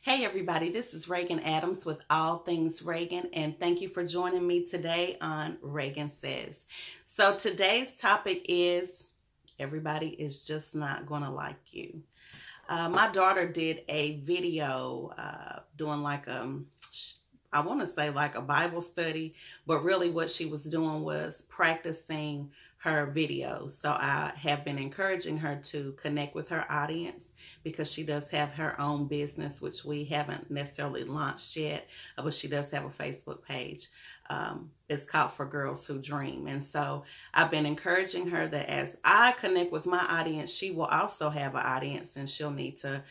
Hey everybody, this is Reagan Adams with All Things Reagan, and thank you for joining me today on Reagan Says. So today's topic is everybody is just not going to like you. My daughter did a video doing I want to say like a Bible study, but really what she was doing was practicing her videos. So I have been encouraging her to connect with her audience because she does have her own business, which we haven't necessarily launched yet, but she does have a Facebook page. It's called For Girls Who Dream. And so I've been encouraging her that as I connect with my audience, she will also have an audience and she'll need to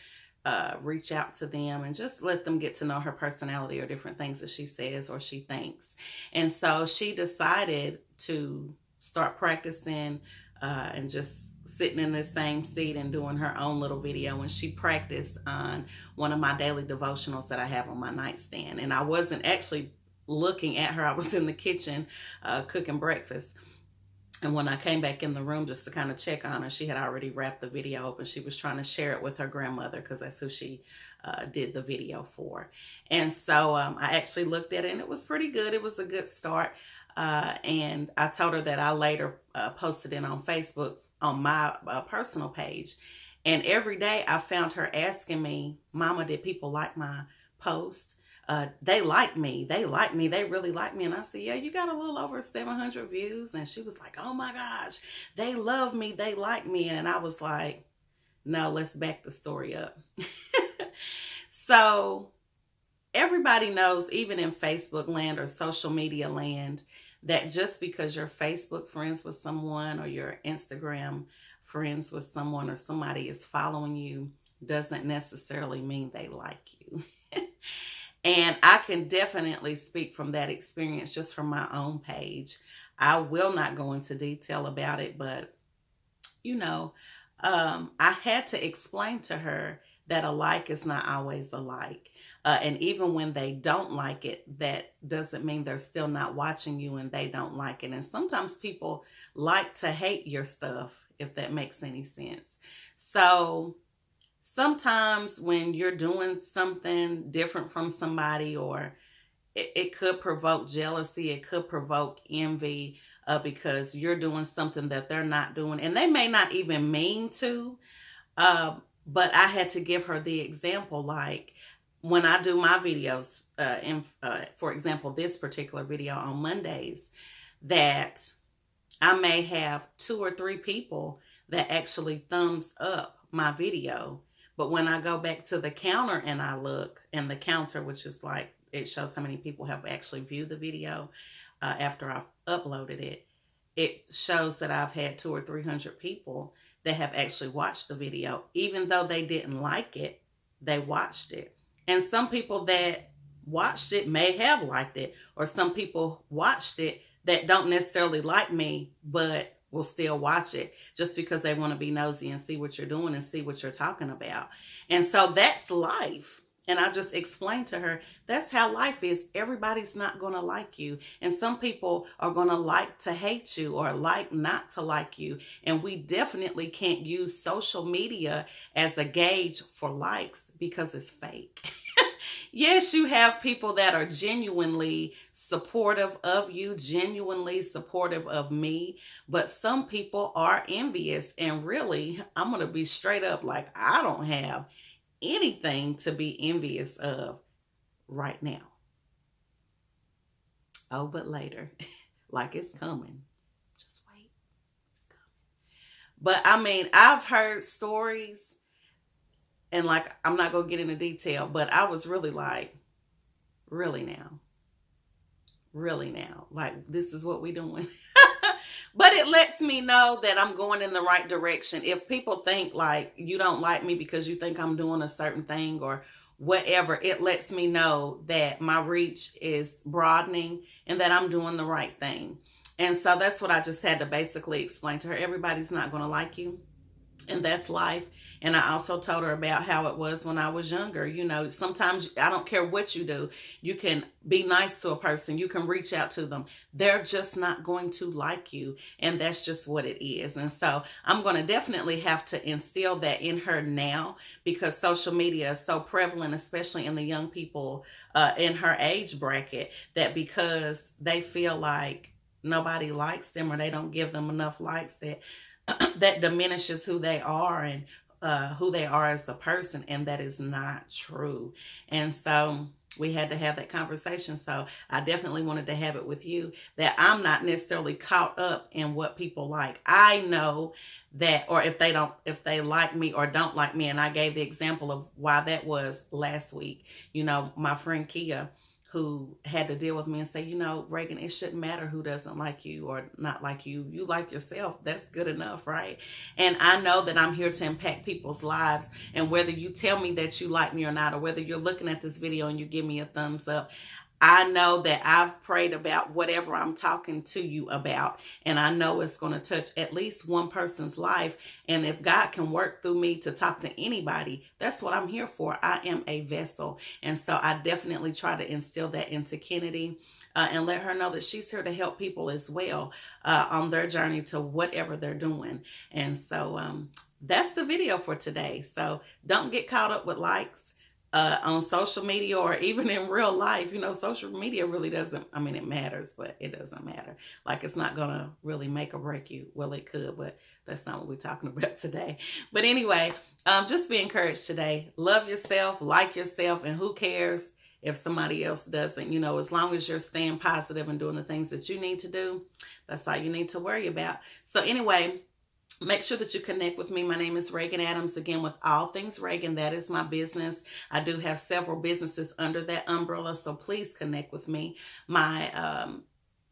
reach out to them and just let them get to know her personality or different things that she says or she thinks. And so she decided to start practicing and just sitting in this same seat and doing her own little video. And she practiced on one of my daily devotionals that I have on my nightstand. And I wasn't actually looking at her. I was in the kitchen cooking breakfast. And when I came back in the room just to kind of check on her, she had already wrapped the video up and she was trying to share it with her grandmother because that's who she did the video for. And so I actually looked at it and it was pretty good. It was a good start. And I told her that I later posted it on Facebook on my personal page. And every day I found her asking me, Mama, did people like my post? They like me. They like me. They really like me. And I said, yeah, you got a little over 700 views. And she was like, oh my gosh, they love me. They like me. And I was like, no, let's back the story up. So everybody knows, even in Facebook land or social media land, that just because you're Facebook friends with someone or your Instagram friends with someone or somebody is following you doesn't necessarily mean they like you. And I can definitely speak from that experience just from my own page. I will not go into detail about it, but I had to explain to her that a like is not always a like. And even when they don't like it, that doesn't mean they're still not watching you and they don't like it. And sometimes people like to hate your stuff, if that makes any sense. So sometimes when you're doing something different from somebody, or it could provoke jealousy, it could provoke envy because you're doing something that they're not doing, and they may not even mean to. But I had to give her the example, like when I do my videos, for example, this particular video on Mondays, that I may have 2 or 3 people that actually thumbs up my video. But when I go back to the counter and I look, and the counter, which is like, it shows how many people have actually viewed the video after I've uploaded it, it shows that I've had 200 or 300 people that have actually watched the video. Even though they didn't like it, they watched it. And some people that watched it may have liked it, or some people watched it that don't necessarily like me, but will still watch it just because they want to be nosy and see what you're doing and see what you're talking about. And so that's life. And I just explained to her, that's how life is. Everybody's not going to like you. And some people are going to like to hate you or like not to like you. And we definitely can't use social media as a gauge for likes because it's fake. Yes, you have people that are genuinely supportive of you, genuinely supportive of me, but some people are envious. And really, I'm going to be straight up, like, I don't have anything to be envious of right now. Oh, but later, like it's coming. Just wait, it's coming. But I mean, I've heard stories, and like, I'm not going to get into detail, but I was really like, really now? Really now? Like, this is what we doing? But it lets me know that I'm going in the right direction. If people think like you don't like me because you think I'm doing a certain thing or whatever, it lets me know that my reach is broadening and that I'm doing the right thing. And so that's what I just had to basically explain to her. Everybody's not going to like you, and that's life. And I also told her about how it was when I was younger. You know, sometimes I don't care what you do, you can be nice to a person, you can reach out to them. They're just not going to like you. And that's just what it is. And so I'm going to definitely have to instill that in her now, because social media is so prevalent, especially in the young people in her age bracket, that because they feel like nobody likes them or they don't give them enough likes, that that diminishes who they are and who they are as a person, and that is not true. And so we had to have that conversation. So I definitely wanted to have it with you, that I'm not necessarily caught up in what people like. I know that, or if they like me or don't like me. And I gave the example of why that was last week. You know, my friend Kia, who had to deal with me and say, you know, Reagan, it shouldn't matter who doesn't like you or not like you. You like yourself. That's good enough, right? And I know that I'm here to impact people's lives. And whether you tell me that you like me or not, or whether you're looking at this video and you give me a thumbs up, I know that I've prayed about whatever I'm talking to you about, and I know it's going to touch at least one person's life. And if God can work through me to talk to anybody, that's what I'm here for. I am a vessel. And so I definitely try to instill that into Kennedy and let her know that she's here to help people as well on their journey to whatever they're doing. And so that's the video for today. So don't get caught up with likes on social media or even in real life. You know, social media really doesn't, I mean, it matters, but it doesn't matter. Like, it's not going to really make or break you. Well, it could, but that's not what we're talking about today. But anyway, just be encouraged today. Love yourself, like yourself, and who cares if somebody else doesn't. You know, as long as you're staying positive and doing the things that you need to do, that's all you need to worry about. So anyway, make sure that you connect with me. My name is Reagan Adams, again, with All Things Reagan. That is my business. I do have several businesses under that umbrella, so please connect with me. My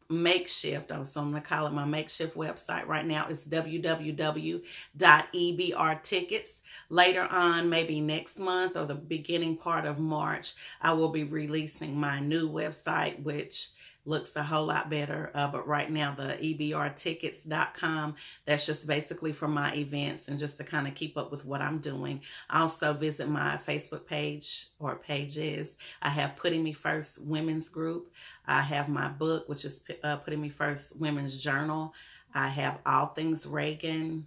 makeshift, so I'm going to call it my makeshift website right now, is www.ebrtickets. Later on, maybe next month or the beginning part of March, I will be releasing my new website, which looks a whole lot better. But right now, the ebrtickets.com, that's just basically for my events and just to kind of keep up with what I'm doing. Also visit my Facebook page or pages. I have Putting Me First Women's Group. I have my book, which is Putting Me First Women's Journal. I have All Things Reagan.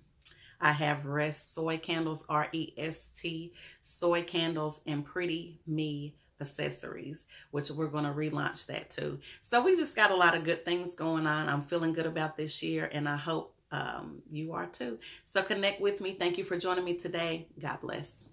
I have Rest Soy Candles, REST Soy Candles, and Pretty Me accessories, which we're going to relaunch that too. So we just got a lot of good things going on. I'm feeling good about this year, and I hope you are too. So connect with me. Thank you for joining me today. God bless.